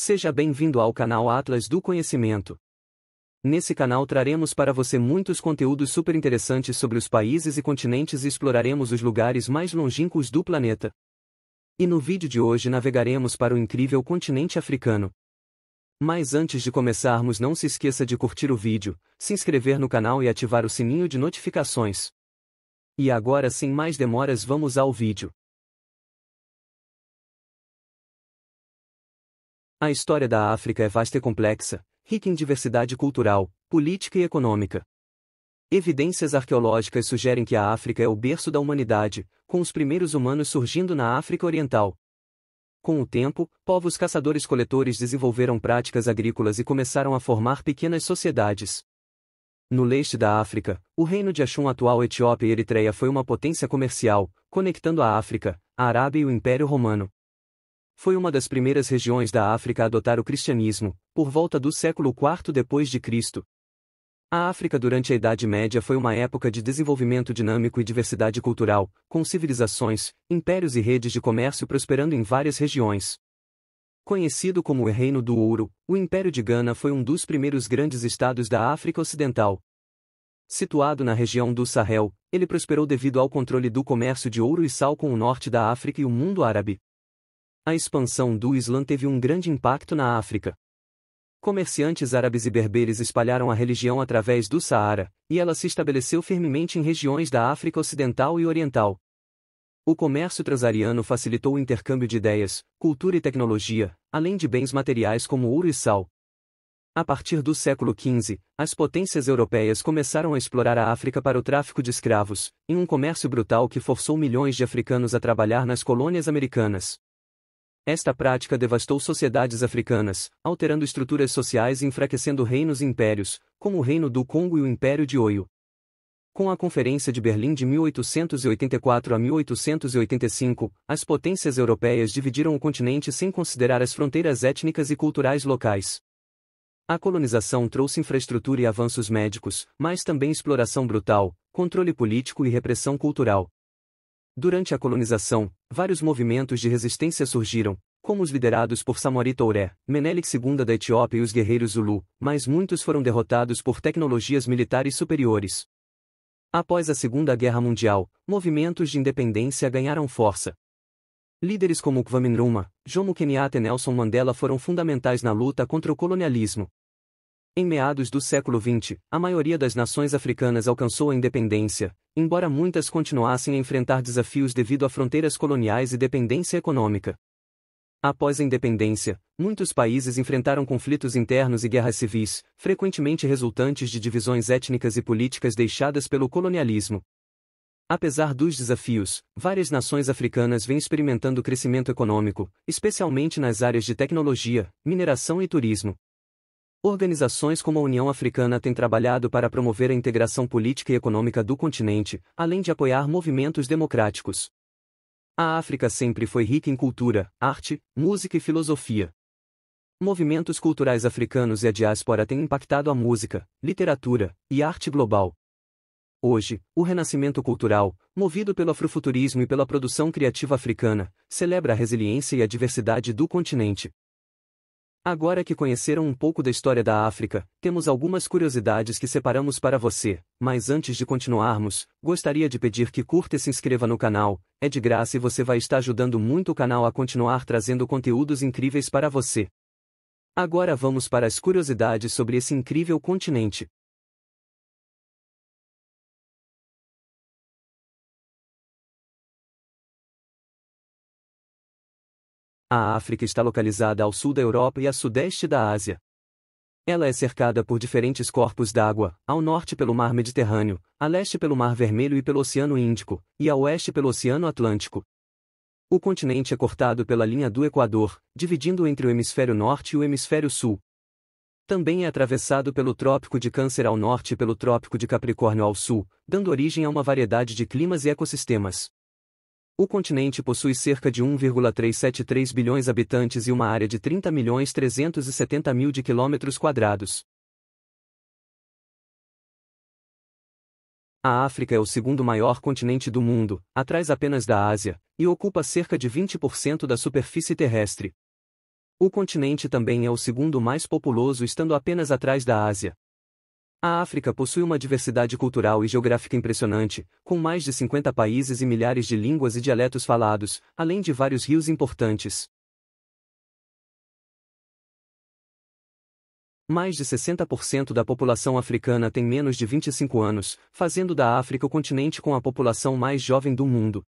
Seja bem-vindo ao canal Atlas do Conhecimento. Nesse canal traremos para você muitos conteúdos super interessantes sobre os países e continentes e exploraremos os lugares mais longínquos do planeta. E no vídeo de hoje navegaremos para o incrível continente africano. Mas antes de começarmos, não se esqueça de curtir o vídeo, se inscrever no canal e ativar o sininho de notificações. E agora, sem mais demoras, vamos ao vídeo. A história da África é vasta e complexa, rica em diversidade cultural, política e econômica. Evidências arqueológicas sugerem que a África é o berço da humanidade, com os primeiros humanos surgindo na África Oriental. Com o tempo, povos caçadores-coletores desenvolveram práticas agrícolas e começaram a formar pequenas sociedades. No leste da África, o reino de Axum, atual Etiópia e Eritreia, foi uma potência comercial, conectando a África, a Arábia e o Império Romano. Foi uma das primeiras regiões da África a adotar o cristianismo, por volta do século IV d.C. A África durante a Idade Média foi uma época de desenvolvimento dinâmico e diversidade cultural, com civilizações, impérios e redes de comércio prosperando em várias regiões. Conhecido como o Reino do Ouro, o Império de Gana foi um dos primeiros grandes estados da África Ocidental. Situado na região do Sahel, ele prosperou devido ao controle do comércio de ouro e sal com o norte da África e o mundo árabe. A expansão do Islã teve um grande impacto na África. Comerciantes árabes e berberes espalharam a religião através do Saara, e ela se estabeleceu firmemente em regiões da África Ocidental e Oriental. O comércio transariano facilitou o intercâmbio de ideias, cultura e tecnologia, além de bens materiais como ouro e sal. A partir do século XV, as potências europeias começaram a explorar a África para o tráfico de escravos, em um comércio brutal que forçou milhões de africanos a trabalhar nas colônias americanas. Esta prática devastou sociedades africanas, alterando estruturas sociais e enfraquecendo reinos e impérios, como o Reino do Congo e o Império de Oyo. Com a Conferência de Berlim de 1884 a 1885, as potências europeias dividiram o continente sem considerar as fronteiras étnicas e culturais locais. A colonização trouxe infraestrutura e avanços médicos, mas também exploração brutal, controle político e repressão cultural. Durante a colonização, vários movimentos de resistência surgiram, como os liderados por Samori Touré, Menelik II da Etiópia e os guerreiros Zulu, mas muitos foram derrotados por tecnologias militares superiores. Após a Segunda Guerra Mundial, movimentos de independência ganharam força. Líderes como Kwame Nkrumah, Jomo Kenyatta e Nelson Mandela foram fundamentais na luta contra o colonialismo. Em meados do século XX, a maioria das nações africanas alcançou a independência, embora muitas continuassem a enfrentar desafios devido a fronteiras coloniais e dependência econômica. Após a independência, muitos países enfrentaram conflitos internos e guerras civis, frequentemente resultantes de divisões étnicas e políticas deixadas pelo colonialismo. Apesar dos desafios, várias nações africanas vêm experimentando crescimento econômico, especialmente nas áreas de tecnologia, mineração e turismo. Organizações como a União Africana têm trabalhado para promover a integração política e econômica do continente, além de apoiar movimentos democráticos. A África sempre foi rica em cultura, arte, música e filosofia. Movimentos culturais africanos e a diáspora têm impactado a música, literatura e arte global. Hoje, o renascimento cultural, movido pelo afrofuturismo e pela produção criativa africana, celebra a resiliência e a diversidade do continente. Agora que conheceram um pouco da história da África, temos algumas curiosidades que separamos para você, mas antes de continuarmos, gostaria de pedir que curta e se inscreva no canal, é de graça e você vai estar ajudando muito o canal a continuar trazendo conteúdos incríveis para você. Agora vamos para as curiosidades sobre esse incrível continente. A África está localizada ao sul da Europa e a sudeste da Ásia. Ela é cercada por diferentes corpos d'água, ao norte pelo Mar Mediterrâneo, a leste pelo Mar Vermelho e pelo Oceano Índico, e a oeste pelo Oceano Atlântico. O continente é cortado pela linha do Equador, dividindo entre o hemisfério norte e o hemisfério sul. Também é atravessado pelo Trópico de Câncer ao norte e pelo Trópico de Capricórnio ao sul, dando origem a uma variedade de climas e ecossistemas. O continente possui cerca de 1,373 bilhões de habitantes e uma área de 30.370.000 de quilômetros quadrados. A África é o segundo maior continente do mundo, atrás apenas da Ásia, e ocupa cerca de 20% da superfície terrestre. O continente também é o segundo mais populoso, estando apenas atrás da Ásia. A África possui uma diversidade cultural e geográfica impressionante, com mais de 50 países e milhares de línguas e dialetos falados, além de vários rios importantes. Mais de 60% da população africana tem menos de 25 anos, fazendo da África o continente com a população mais jovem do mundo.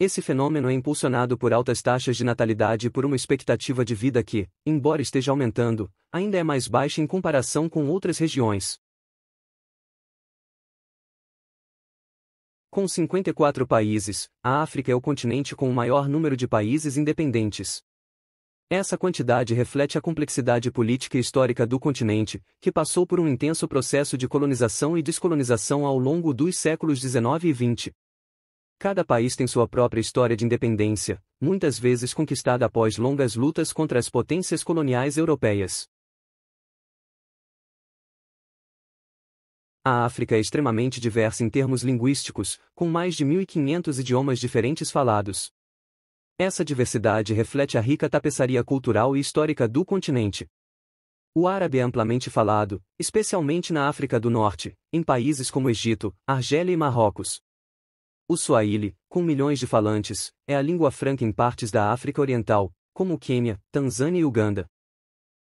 Esse fenômeno é impulsionado por altas taxas de natalidade e por uma expectativa de vida que, embora esteja aumentando, ainda é mais baixa em comparação com outras regiões. Com 54 países, a África é o continente com o maior número de países independentes. Essa quantidade reflete a complexidade política e histórica do continente, que passou por um intenso processo de colonização e descolonização ao longo dos séculos XIX e XX. Cada país tem sua própria história de independência, muitas vezes conquistada após longas lutas contra as potências coloniais europeias. A África é extremamente diversa em termos linguísticos, com mais de 1.500 idiomas diferentes falados. Essa diversidade reflete a rica tapeçaria cultural e histórica do continente. O árabe é amplamente falado, especialmente na África do Norte, em países como Egito, Argélia e Marrocos. O Swahili, com milhões de falantes, é a língua franca em partes da África Oriental, como Quênia, Tanzânia e Uganda.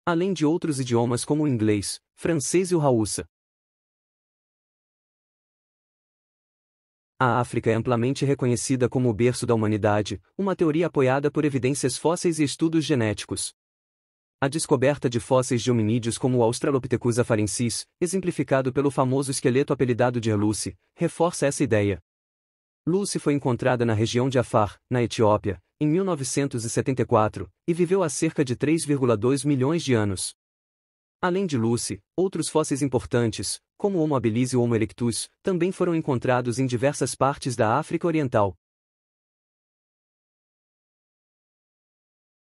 Além de outros idiomas como o inglês, francês e o Hausa. A África é amplamente reconhecida como o berço da humanidade, uma teoria apoiada por evidências fósseis e estudos genéticos. A descoberta de fósseis de hominídeos como o Australopithecus afarensis, exemplificado pelo famoso esqueleto apelidado de Lucy, reforça essa ideia. Lucy foi encontrada na região de Afar, na Etiópia, em 1974, e viveu há cerca de 3,2 milhões de anos. Além de Lucy, outros fósseis importantes, como o Homo habilis e o Homo erectus, também foram encontrados em diversas partes da África Oriental.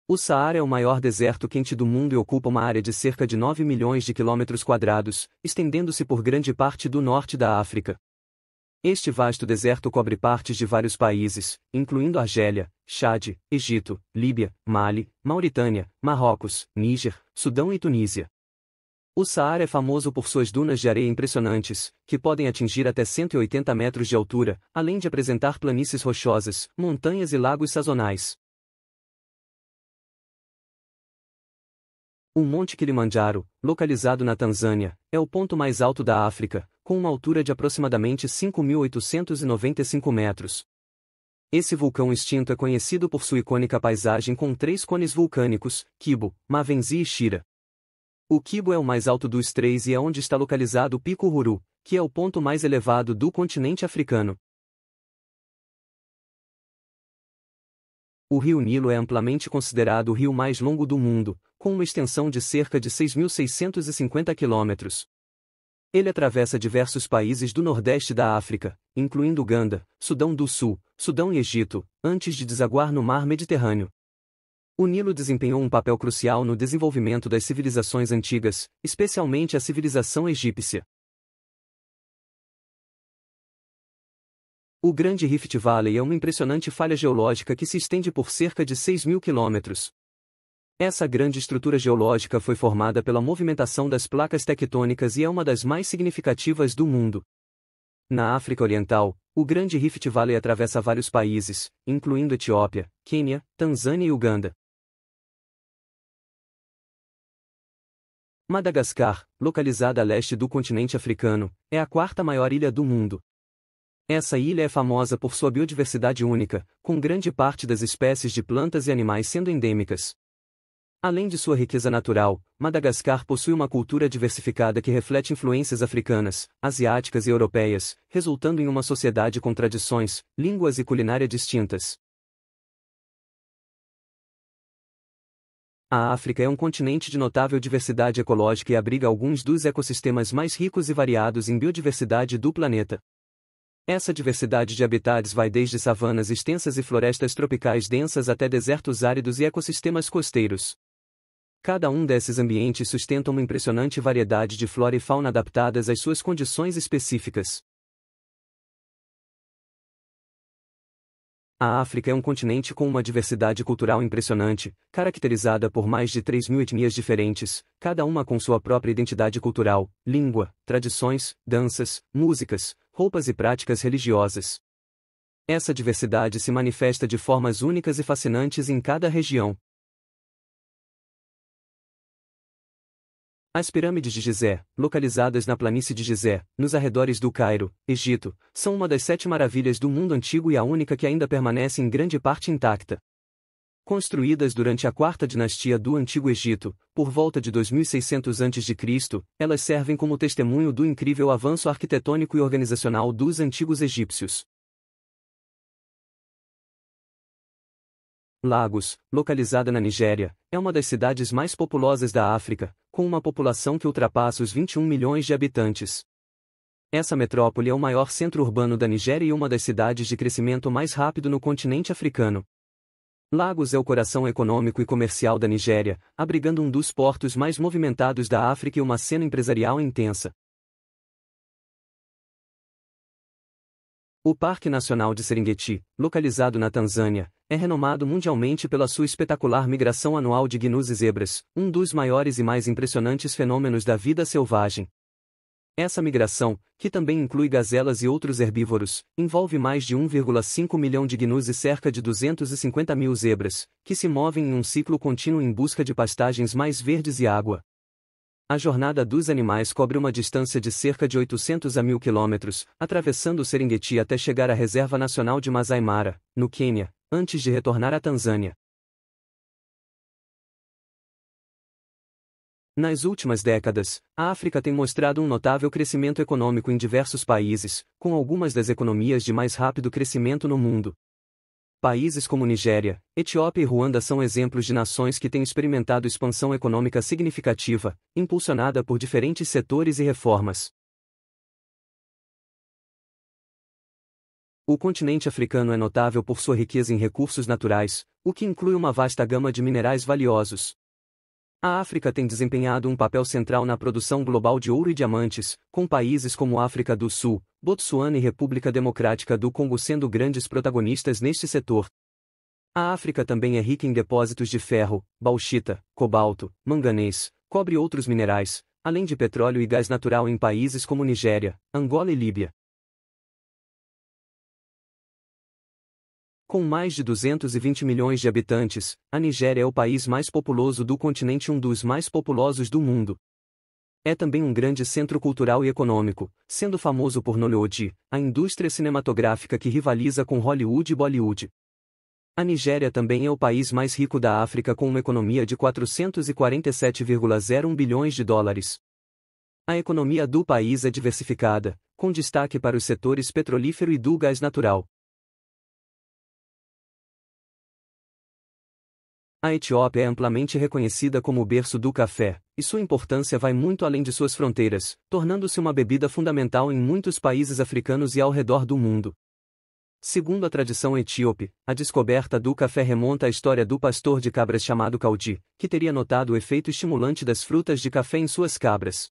O Saara é o maior deserto quente do mundo e ocupa uma área de cerca de 9 milhões de quilômetros quadrados, estendendo-se por grande parte do norte da África. Este vasto deserto cobre partes de vários países, incluindo Argélia, Chade, Egito, Líbia, Mali, Mauritânia, Marrocos, Níger, Sudão e Tunísia. O Saara é famoso por suas dunas de areia impressionantes, que podem atingir até 180 metros de altura, além de apresentar planícies rochosas, montanhas e lagos sazonais. O Monte Kilimanjaro, localizado na Tanzânia, é o ponto mais alto da África, com uma altura de aproximadamente 5.895 metros. Esse vulcão extinto é conhecido por sua icônica paisagem com 3 cones vulcânicos, Kibo, Mavenzi e Shira. O Kibo é o mais alto dos 3 e é onde está localizado o Pico Uhuru, que é o ponto mais elevado do continente africano. O rio Nilo é amplamente considerado o rio mais longo do mundo, com uma extensão de cerca de 6.650 quilômetros. Ele atravessa diversos países do nordeste da África, incluindo Uganda, Sudão do Sul, Sudão e Egito, antes de desaguar no Mar Mediterrâneo. O Nilo desempenhou um papel crucial no desenvolvimento das civilizações antigas, especialmente a civilização egípcia. O Grande Rift Valley é uma impressionante falha geológica que se estende por cerca de 6.000 quilômetros. Essa grande estrutura geológica foi formada pela movimentação das placas tectônicas e é uma das mais significativas do mundo. Na África Oriental, o Grande Rift Valley atravessa vários países, incluindo Etiópia, Quênia, Tanzânia e Uganda. Madagascar, localizada a leste do continente africano, é a 4ª maior ilha do mundo. Essa ilha é famosa por sua biodiversidade única, com grande parte das espécies de plantas e animais sendo endêmicas. Além de sua riqueza natural, Madagascar possui uma cultura diversificada que reflete influências africanas, asiáticas e europeias, resultando em uma sociedade com tradições, línguas e culinária distintas. A África é um continente de notável diversidade ecológica e abriga alguns dos ecossistemas mais ricos e variados em biodiversidade do planeta. Essa diversidade de habitats vai desde savanas extensas e florestas tropicais densas até desertos áridos e ecossistemas costeiros. Cada um desses ambientes sustenta uma impressionante variedade de flora e fauna adaptadas às suas condições específicas. A África é um continente com uma diversidade cultural impressionante, caracterizada por mais de 3.000 etnias diferentes, cada uma com sua própria identidade cultural, língua, tradições, danças, músicas, roupas e práticas religiosas. Essa diversidade se manifesta de formas únicas e fascinantes em cada região. As pirâmides de Gizé, localizadas na planície de Gizé, nos arredores do Cairo, Egito, são uma das 7 maravilhas do mundo antigo e a única que ainda permanece em grande parte intacta. Construídas durante a 4ª dinastia do Antigo Egito, por volta de 2600 a.C., elas servem como testemunho do incrível avanço arquitetônico e organizacional dos antigos egípcios. Lagos, localizada na Nigéria, é uma das cidades mais populosas da África, com uma população que ultrapassa os 21 milhões de habitantes. Essa metrópole é o maior centro urbano da Nigéria e uma das cidades de crescimento mais rápido no continente africano. Lagos é o coração econômico e comercial da Nigéria, abrigando um dos portos mais movimentados da África e uma cena empresarial intensa. O Parque Nacional de Serengeti, localizado na Tanzânia, é renomado mundialmente pela sua espetacular migração anual de gnus e zebras, um dos maiores e mais impressionantes fenômenos da vida selvagem. Essa migração, que também inclui gazelas e outros herbívoros, envolve mais de 1,5 milhão de gnus e cerca de 250 mil zebras, que se movem em um ciclo contínuo em busca de pastagens mais verdes e água. A jornada dos animais cobre uma distância de cerca de 800 a 1.000 quilômetros, atravessando o Serengeti até chegar à Reserva Nacional de Masai Mara, no Quênia, antes de retornar à Tanzânia. Nas últimas décadas, a África tem mostrado um notável crescimento econômico em diversos países, com algumas das economias de mais rápido crescimento no mundo. Países como Nigéria, Etiópia e Ruanda são exemplos de nações que têm experimentado expansão econômica significativa, impulsionada por diferentes setores e reformas. O continente africano é notável por sua riqueza em recursos naturais, o que inclui uma vasta gama de minerais valiosos. A África tem desempenhado um papel central na produção global de ouro e diamantes, com países como África do Sul, Botsuana e República Democrática do Congo sendo grandes protagonistas neste setor. A África também é rica em depósitos de ferro, bauxita, cobalto, manganês, cobre e outros minerais, além de petróleo e gás natural em países como Nigéria, Angola e Líbia. Com mais de 220 milhões de habitantes, a Nigéria é o país mais populoso do continente e um dos mais populosos do mundo. É também um grande centro cultural e econômico, sendo famoso por Nollywood, a indústria cinematográfica que rivaliza com Hollywood e Bollywood. A Nigéria também é o país mais rico da África com uma economia de 447,01 bilhões de dólares. A economia do país é diversificada, com destaque para os setores petrolífero e do gás natural. A Etiópia é amplamente reconhecida como o berço do café, e sua importância vai muito além de suas fronteiras, tornando-se uma bebida fundamental em muitos países africanos e ao redor do mundo. Segundo a tradição etíope, a descoberta do café remonta à história do pastor de cabras chamado Kaudi, que teria notado o efeito estimulante das frutas de café em suas cabras.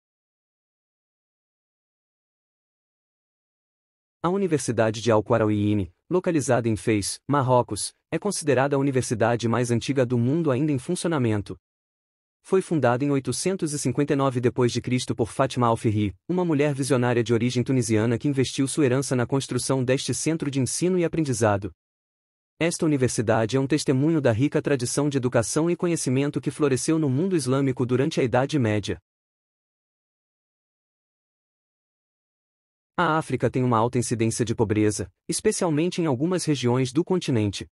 A Universidade de Al-Qarawiyyin, localizada em Fez, Marrocos, é considerada a universidade mais antiga do mundo ainda em funcionamento. Foi fundada em 859 d.C. por Fátima al-Fihri, uma mulher visionária de origem tunisiana que investiu sua herança na construção deste centro de ensino e aprendizado. Esta universidade é um testemunho da rica tradição de educação e conhecimento que floresceu no mundo islâmico durante a Idade Média. A África tem uma alta incidência de pobreza, especialmente em algumas regiões do continente.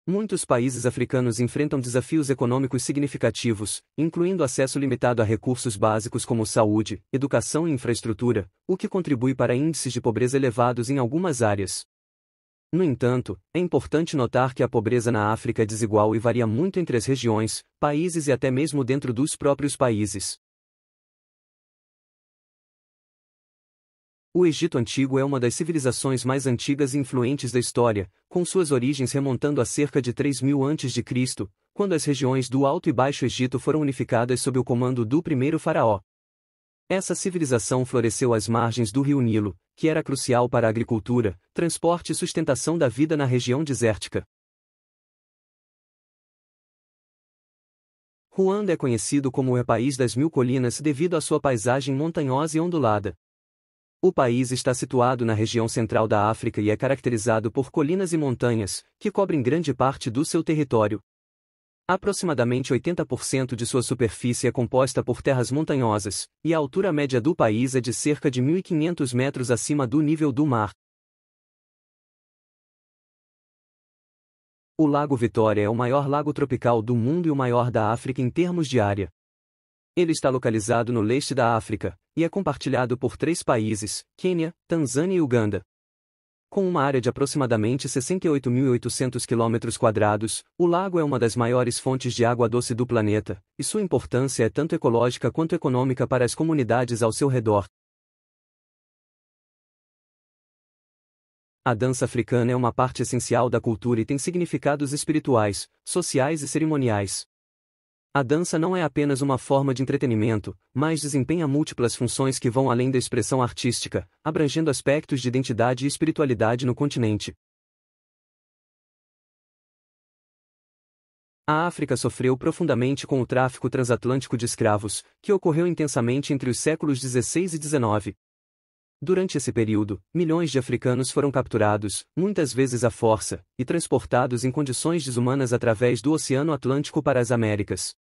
Muitos países africanos enfrentam desafios econômicos significativos, incluindo acesso limitado a recursos básicos como saúde, educação e infraestrutura, o que contribui para índices de pobreza elevados em algumas áreas. No entanto, é importante notar que a pobreza na África é desigual e varia muito entre as regiões, países e até mesmo dentro dos próprios países. O Egito Antigo é uma das civilizações mais antigas e influentes da história, com suas origens remontando a cerca de 3.000 a.C., quando as regiões do Alto e Baixo Egito foram unificadas sob o comando do primeiro faraó. Essa civilização floresceu às margens do rio Nilo, que era crucial para a agricultura, transporte e sustentação da vida na região desértica. Ruanda é conhecido como o país das 1000 colinas devido à sua paisagem montanhosa e ondulada. O país está situado na região central da África e é caracterizado por colinas e montanhas, que cobrem grande parte do seu território. Aproximadamente 80% de sua superfície é composta por terras montanhosas, e a altura média do país é de cerca de 1.500 metros acima do nível do mar. O Lago Vitória é o maior lago tropical do mundo e o maior da África em termos de área. Ele está localizado no leste da África, e é compartilhado por 3 países, Quênia, Tanzânia e Uganda. Com uma área de aproximadamente 68.800 km², o lago é uma das maiores fontes de água doce do planeta, e sua importância é tanto ecológica quanto econômica para as comunidades ao seu redor. A dança africana é uma parte essencial da cultura e tem significados espirituais, sociais e cerimoniais. A dança não é apenas uma forma de entretenimento, mas desempenha múltiplas funções que vão além da expressão artística, abrangendo aspectos de identidade e espiritualidade no continente. A África sofreu profundamente com o tráfico transatlântico de escravos, que ocorreu intensamente entre os séculos XVI e XIX. Durante esse período, milhões de africanos foram capturados, muitas vezes à força, e transportados em condições desumanas através do Oceano Atlântico para as Américas.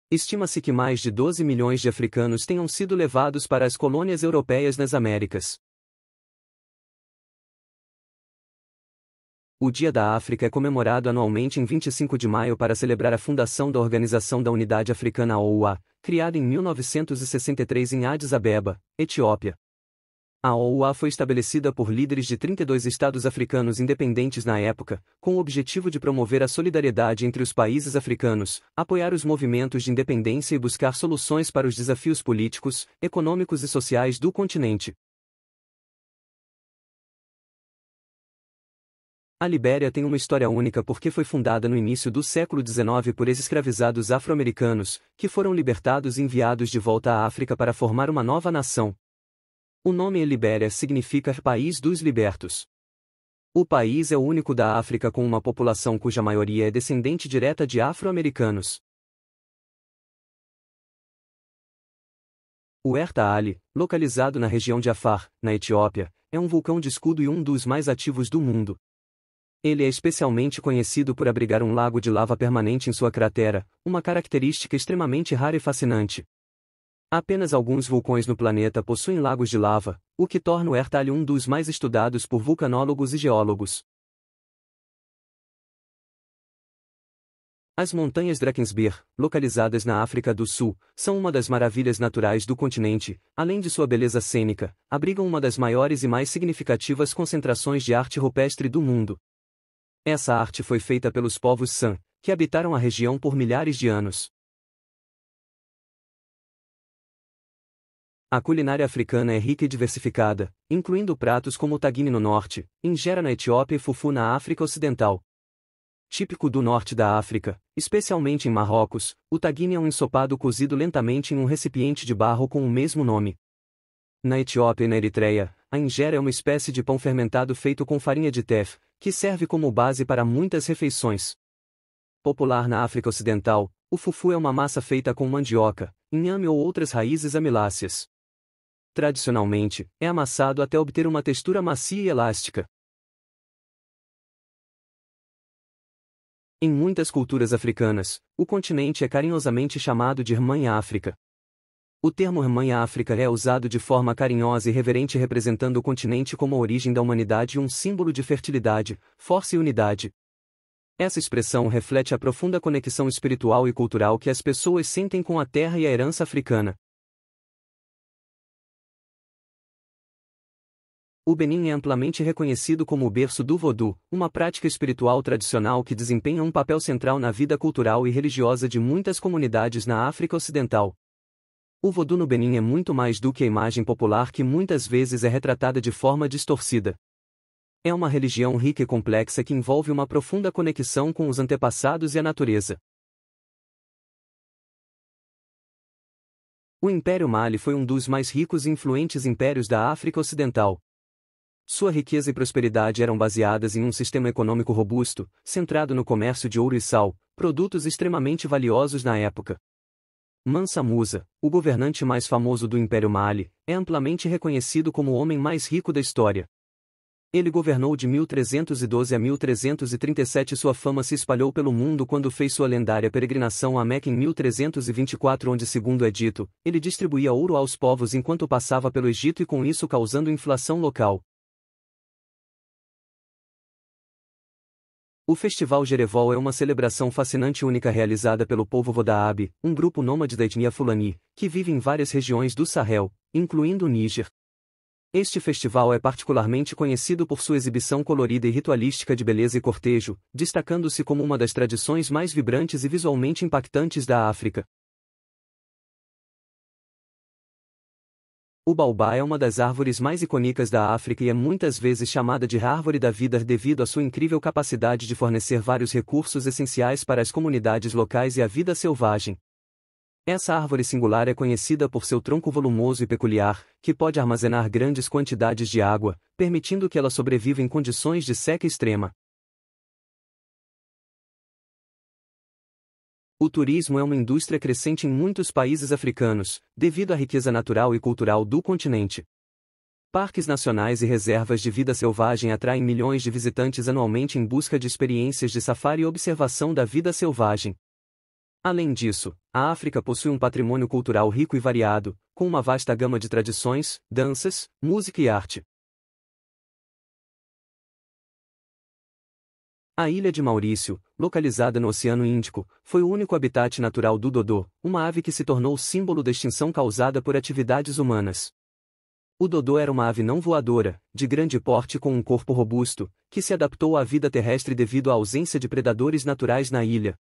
Estima-se que mais de 12 milhões de africanos tenham sido levados para as colônias europeias nas Américas. O Dia da África é comemorado anualmente em 25 de maio para celebrar a fundação da Organização da Unidade Africana OUA, criada em 1963 em Addis Abeba, Etiópia. A OUA foi estabelecida por líderes de 32 estados africanos independentes na época, com o objetivo de promover a solidariedade entre os países africanos, apoiar os movimentos de independência e buscar soluções para os desafios políticos, econômicos e sociais do continente. A Libéria tem uma história única porque foi fundada no início do século XIX por ex-escravizados afro-americanos, que foram libertados e enviados de volta à África para formar uma nova nação. O nome Libéria significa País dos Libertos. O país é o único da África com uma população cuja maioria é descendente direta de afro-americanos. O Erta Ali, localizado na região de Afar, na Etiópia, é um vulcão de escudo e um dos mais ativos do mundo. Ele é especialmente conhecido por abrigar um lago de lava permanente em sua cratera, uma característica extremamente rara e fascinante. Apenas alguns vulcões no planeta possuem lagos de lava, o que torna o Erta Ali um dos mais estudados por vulcanólogos e geólogos. As montanhas Drakensberg, localizadas na África do Sul, são uma das maravilhas naturais do continente, além de sua beleza cênica, abrigam uma das maiores e mais significativas concentrações de arte rupestre do mundo. Essa arte foi feita pelos povos San, que habitaram a região por milhares de anos. A culinária africana é rica e diversificada, incluindo pratos como o tagine no norte, injera na Etiópia e fufu na África Ocidental. Típico do norte da África, especialmente em Marrocos, o tagine é um ensopado cozido lentamente em um recipiente de barro com o mesmo nome. Na Etiópia e na Eritreia, a injera é uma espécie de pão fermentado feito com farinha de teff, que serve como base para muitas refeições. Popular na África Ocidental, o fufu é uma massa feita com mandioca, inhame ou outras raízes amiláceas. Tradicionalmente, é amassado até obter uma textura macia e elástica. Em muitas culturas africanas, o continente é carinhosamente chamado de Irmã África. O termo Irmã África é usado de forma carinhosa e reverente representando o continente como a origem da humanidade e um símbolo de fertilidade, força e unidade. Essa expressão reflete a profunda conexão espiritual e cultural que as pessoas sentem com a terra e a herança africana. O Benin é amplamente reconhecido como o berço do Vodou, uma prática espiritual tradicional que desempenha um papel central na vida cultural e religiosa de muitas comunidades na África Ocidental. O Vodou no Benin é muito mais do que a imagem popular que muitas vezes é retratada de forma distorcida. É uma religião rica e complexa que envolve uma profunda conexão com os antepassados e a natureza. O Império Mali foi um dos mais ricos e influentes impérios da África Ocidental. Sua riqueza e prosperidade eram baseadas em um sistema econômico robusto, centrado no comércio de ouro e sal, produtos extremamente valiosos na época. Mansa Musa, o governante mais famoso do Império Mali, é amplamente reconhecido como o homem mais rico da história. Ele governou de 1312 a 1337 e sua fama se espalhou pelo mundo quando fez sua lendária peregrinação a Meca em 1324 onde, segundo é dito, ele distribuía ouro aos povos enquanto passava pelo Egito e com isso causando inflação local. O Festival Gerevol é uma celebração fascinante e única realizada pelo povo Vodaabe, um grupo nômade da etnia Fulani, que vive em várias regiões do Sahel, incluindo o Níger. Este festival é particularmente conhecido por sua exibição colorida e ritualística de beleza e cortejo, destacando-se como uma das tradições mais vibrantes e visualmente impactantes da África. O baobá é uma das árvores mais icônicas da África e é muitas vezes chamada de árvore da vida devido à sua incrível capacidade de fornecer vários recursos essenciais para as comunidades locais e a vida selvagem. Essa árvore singular é conhecida por seu tronco volumoso e peculiar, que pode armazenar grandes quantidades de água, permitindo que ela sobreviva em condições de seca extrema. O turismo é uma indústria crescente em muitos países africanos, devido à riqueza natural e cultural do continente. Parques nacionais e reservas de vida selvagem atraem milhões de visitantes anualmente em busca de experiências de safari e observação da vida selvagem. Além disso, a África possui um patrimônio cultural rico e variado, com uma vasta gama de tradições, danças, música e arte. A ilha de Maurício, localizada no Oceano Índico, foi o único habitat natural do dodô, uma ave que se tornou símbolo da extinção causada por atividades humanas. O dodô era uma ave não voadora, de grande porte com um corpo robusto, que se adaptou à vida terrestre devido à ausência de predadores naturais na ilha.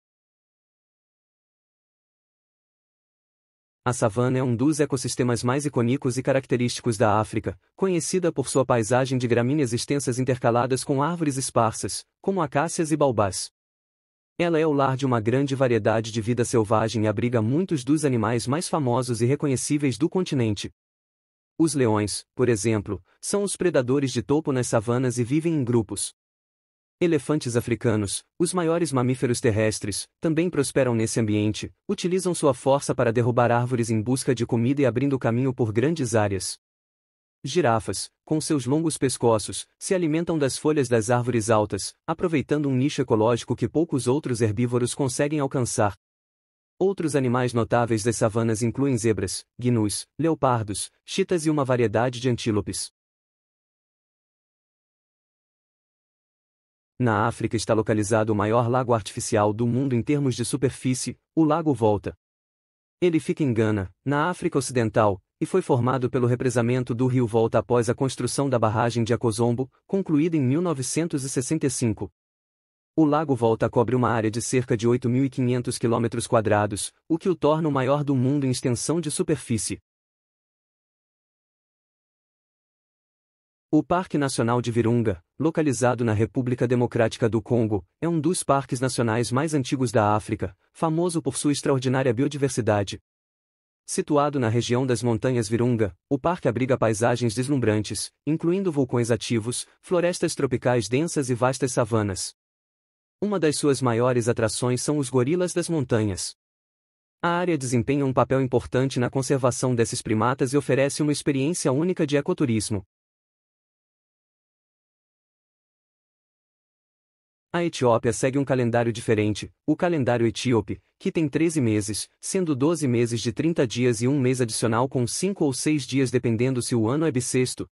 A savana é um dos ecossistemas mais icônicos e característicos da África, conhecida por sua paisagem de gramíneas extensas intercaladas com árvores esparsas, como acácias e baobás. Ela é o lar de uma grande variedade de vida selvagem e abriga muitos dos animais mais famosos e reconhecíveis do continente. Os leões, por exemplo, são os predadores de topo nas savanas e vivem em grupos. Elefantes africanos, os maiores mamíferos terrestres, também prosperam nesse ambiente, utilizam sua força para derrubar árvores em busca de comida e abrindo caminho por grandes áreas. Girafas, com seus longos pescoços, se alimentam das folhas das árvores altas, aproveitando um nicho ecológico que poucos outros herbívoros conseguem alcançar. Outros animais notáveis das savanas incluem zebras, gnus, leopardos, chitas e uma variedade de antílopes. Na África está localizado o maior lago artificial do mundo em termos de superfície, o Lago Volta. Ele fica em Gana, na África Ocidental, e foi formado pelo represamento do rio Volta após a construção da barragem de Akosombo, concluída em 1965. O Lago Volta cobre uma área de cerca de 8.500 km², o que o torna o maior do mundo em extensão de superfície. O Parque Nacional de Virunga, localizado na República Democrática do Congo, é um dos parques nacionais mais antigos da África, famoso por sua extraordinária biodiversidade. Situado na região das Montanhas Virunga, o parque abriga paisagens deslumbrantes, incluindo vulcões ativos, florestas tropicais densas e vastas savanas. Uma das suas maiores atrações são os gorilas das montanhas. A área desempenha um papel importante na conservação desses primatas e oferece uma experiência única de ecoturismo. A Etiópia segue um calendário diferente, o calendário etíope, que tem 13 meses, sendo 12 meses de 30 dias e um mês adicional com 5 ou 6 dias dependendo se o ano é bissexto.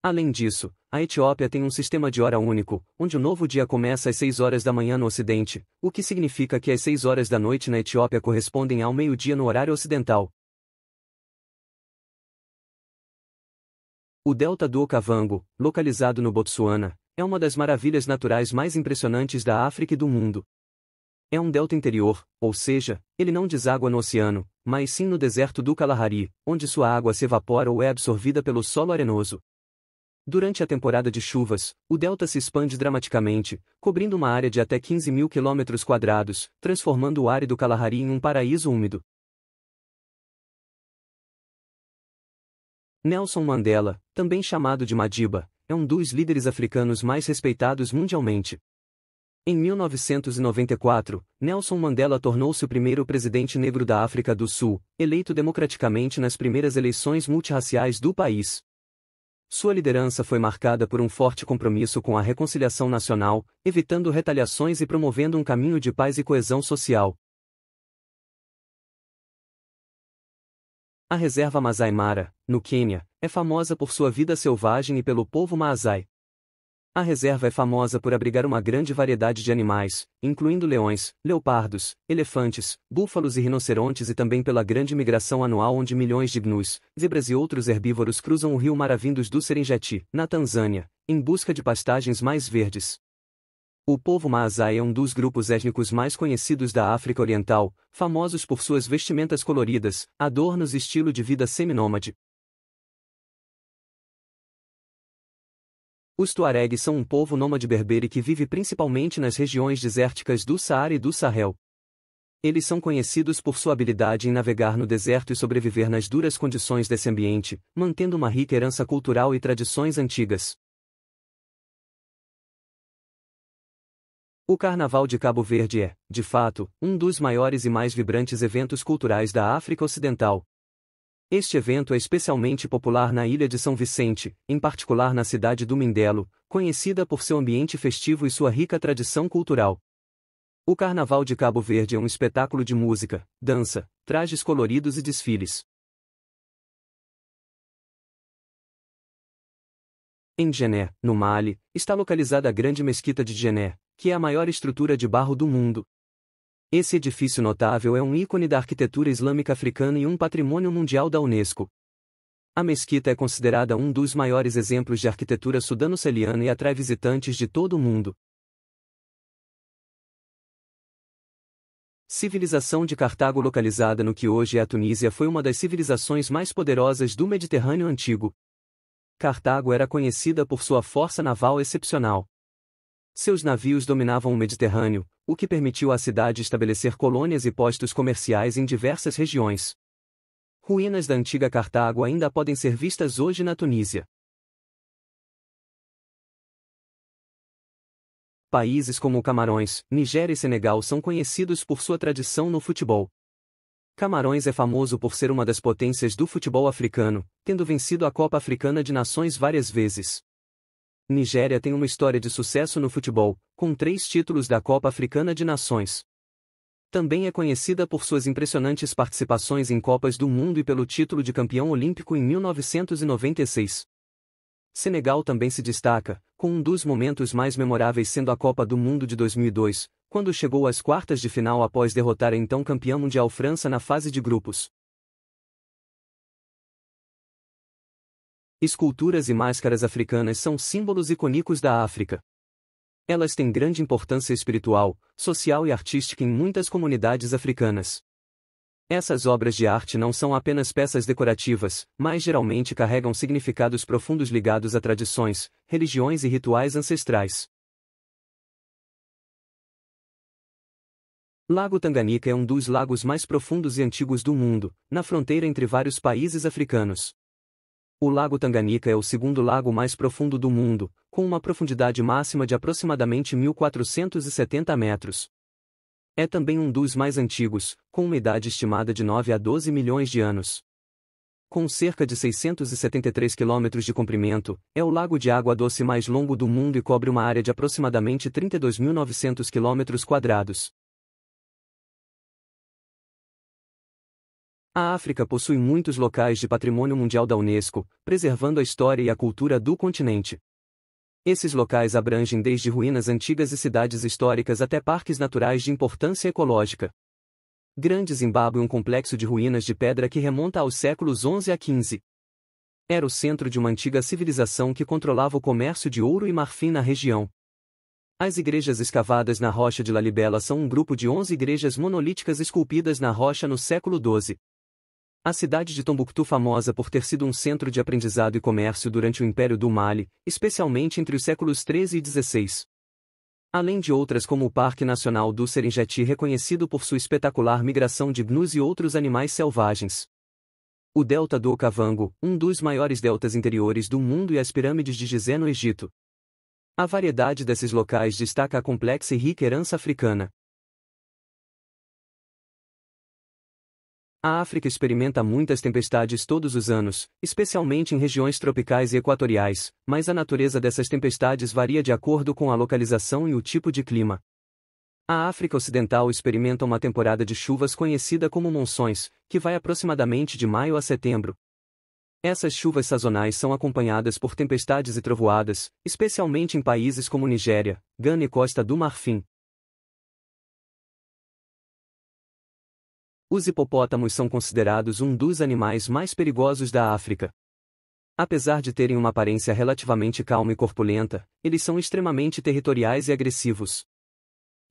Além disso, a Etiópia tem um sistema de hora único, onde o novo dia começa às 6 horas da manhã no ocidente, o que significa que as 6 horas da noite na Etiópia correspondem ao meio-dia no horário ocidental. O Delta do Okavango, localizado no Botsuana, é uma das maravilhas naturais mais impressionantes da África e do mundo. É um delta interior, ou seja, ele não deságua no oceano, mas sim no deserto do Kalahari, onde sua água se evapora ou é absorvida pelo solo arenoso. Durante a temporada de chuvas, o delta se expande dramaticamente, cobrindo uma área de até 15.000 km², transformando o árido Kalahari em um paraíso úmido. Nelson Mandela, também chamado de Madiba, é um dos líderes africanos mais respeitados mundialmente. Em 1994, Nelson Mandela tornou-se o primeiro presidente negro da África do Sul, eleito democraticamente nas primeiras eleições multirraciais do país. Sua liderança foi marcada por um forte compromisso com a reconciliação nacional, evitando retaliações e promovendo um caminho de paz e coesão social. A reserva Masai Mara, no Quênia, é famosa por sua vida selvagem e pelo povo Maasai. A reserva é famosa por abrigar uma grande variedade de animais, incluindo leões, leopardos, elefantes, búfalos e rinocerontes, e também pela grande migração anual onde milhões de gnus, zebras e outros herbívoros cruzam o rio Mara vindos do Serengeti, na Tanzânia, em busca de pastagens mais verdes. O povo Maasai é um dos grupos étnicos mais conhecidos da África Oriental, famosos por suas vestimentas coloridas, adornos e estilo de vida seminômade. Os Tuaregs são um povo nômade berbere que vive principalmente nas regiões desérticas do Saara e do Sahel. Eles são conhecidos por sua habilidade em navegar no deserto e sobreviver nas duras condições desse ambiente, mantendo uma rica herança cultural e tradições antigas. O Carnaval de Cabo Verde é, de fato, um dos maiores e mais vibrantes eventos culturais da África Ocidental. Este evento é especialmente popular na ilha de São Vicente, em particular na cidade do Mindelo, conhecida por seu ambiente festivo e sua rica tradição cultural. O Carnaval de Cabo Verde é um espetáculo de música, dança, trajes coloridos e desfiles. Em Djenné, no Mali, está localizada a Grande Mesquita de Djenné, que é a maior estrutura de barro do mundo. Esse edifício notável é um ícone da arquitetura islâmica africana e um patrimônio mundial da Unesco. A mesquita é considerada um dos maiores exemplos de arquitetura sudano-celiana e atrai visitantes de todo o mundo. Civilização de Cartago, localizada no que hoje é a Tunísia, foi uma das civilizações mais poderosas do Mediterrâneo antigo. Cartago era conhecida por sua força naval excepcional. Seus navios dominavam o Mediterrâneo, o que permitiu à cidade estabelecer colônias e postos comerciais em diversas regiões. Ruínas da antiga Cartago ainda podem ser vistas hoje na Tunísia. Países como Camarões, Nigéria e Senegal são conhecidos por sua tradição no futebol. Camarões é famoso por ser uma das potências do futebol africano, tendo vencido a Copa Africana de Nações várias vezes. Nigéria tem uma história de sucesso no futebol, com 3 títulos da Copa Africana de Nações. Também é conhecida por suas impressionantes participações em Copas do Mundo e pelo título de campeão olímpico em 1996. Senegal também se destaca, com um dos momentos mais memoráveis sendo a Copa do Mundo de 2002, quando chegou às quartas de final após derrotar a então campeã mundial França na fase de grupos. Esculturas e máscaras africanas são símbolos icônicos da África. Elas têm grande importância espiritual, social e artística em muitas comunidades africanas. Essas obras de arte não são apenas peças decorativas, mas geralmente carregam significados profundos ligados a tradições, religiões e rituais ancestrais. Lago Tanganica é um dos lagos mais profundos e antigos do mundo, na fronteira entre vários países africanos. O Lago Tanganica é o segundo lago mais profundo do mundo, com uma profundidade máxima de aproximadamente 1.470 metros. É também um dos mais antigos, com uma idade estimada de 9 a 12 milhões de anos. Com cerca de 673 quilômetros de comprimento, é o lago de água doce mais longo do mundo e cobre uma área de aproximadamente 32.900 quilômetros quadrados. A África possui muitos locais de patrimônio mundial da Unesco, preservando a história e a cultura do continente. Esses locais abrangem desde ruínas antigas e cidades históricas até parques naturais de importância ecológica. Grande Zimbábue é um complexo de ruínas de pedra que remonta aos séculos 11 a 15. Era o centro de uma antiga civilização que controlava o comércio de ouro e marfim na região. As igrejas escavadas na rocha de Lalibela são um grupo de 11 igrejas monolíticas esculpidas na rocha no século XII. A cidade de Tombuctu, famosa por ter sido um centro de aprendizado e comércio durante o Império do Mali, especialmente entre os séculos XIII e XVI. Além de outras como o Parque Nacional do Serengeti, reconhecido por sua espetacular migração de gnus e outros animais selvagens. O delta do Okavango, um dos maiores deltas interiores do mundo, e as pirâmides de Gizé no Egito. A variedade desses locais destaca a complexa e rica herança africana. A África experimenta muitas tempestades todos os anos, especialmente em regiões tropicais e equatoriais, mas a natureza dessas tempestades varia de acordo com a localização e o tipo de clima. A África Ocidental experimenta uma temporada de chuvas conhecida como monções, que vai aproximadamente de maio a setembro. Essas chuvas sazonais são acompanhadas por tempestades e trovoadas, especialmente em países como Nigéria, Gana e Costa do Marfim. Os hipopótamos são considerados um dos animais mais perigosos da África. Apesar de terem uma aparência relativamente calma e corpulenta, eles são extremamente territoriais e agressivos.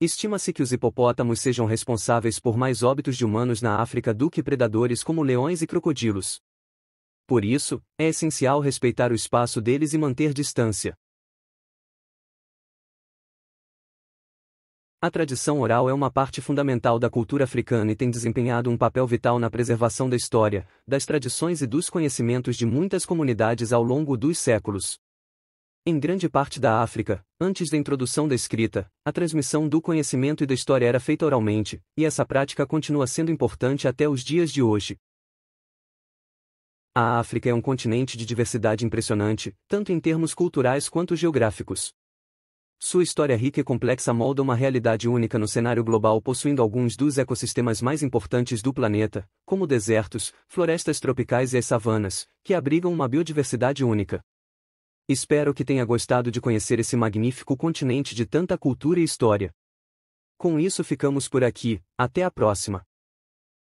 Estima-se que os hipopótamos sejam responsáveis por mais óbitos de humanos na África do que predadores como leões e crocodilos. Por isso, é essencial respeitar o espaço deles e manter distância. A tradição oral é uma parte fundamental da cultura africana e tem desempenhado um papel vital na preservação da história, das tradições e dos conhecimentos de muitas comunidades ao longo dos séculos. Em grande parte da África, antes da introdução da escrita, a transmissão do conhecimento e da história era feita oralmente, e essa prática continua sendo importante até os dias de hoje. A África é um continente de diversidade impressionante, tanto em termos culturais quanto geográficos. Sua história rica e complexa molda uma realidade única no cenário global, possuindo alguns dos ecossistemas mais importantes do planeta, como desertos, florestas tropicais e as savanas, que abrigam uma biodiversidade única. Espero que tenha gostado de conhecer esse magnífico continente de tanta cultura e história. Com isso ficamos por aqui, até a próxima.